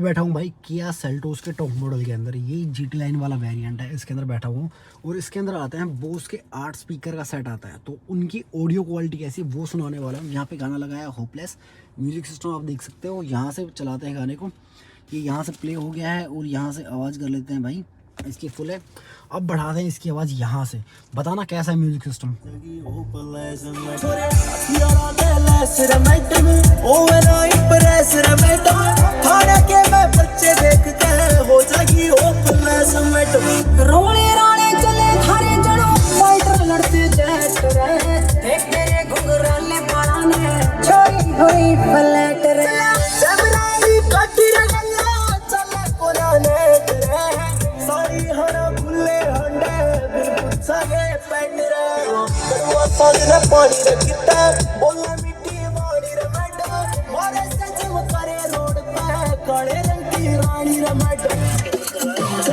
बैठा हूँ भाई किया सेल्टोस के टॉप मॉडल के अंदर। ये GT लाइन वाला वेरिएंट है, इसके अंदर बैठा हूँ। और इसके अंदर आते हैं बोस के 8 स्पीकर का सेट आता है, तो उनकी ऑडियो क्वालिटी कैसी वो सुनाने वाला हूँ। यहाँ पे गाना लगाया होपलेस, म्यूजिक सिस्टम आप देख सकते हो। यहाँ से चलाते हैं गाने को, ये यहाँ से प्ले हो गया है और यहाँ से आवाज़ कर लेते हैं भाई, इसकी फुल है। अब बढ़ाते हैं इसकी आवाज़ यहाँ से, बताना कैसा है म्यूजिक सिस्टम। पानी रखता बोला मिट्टी वाली रे मैडम मारे से चमकारे रोड पे काले रंग की रानी रे मैडम।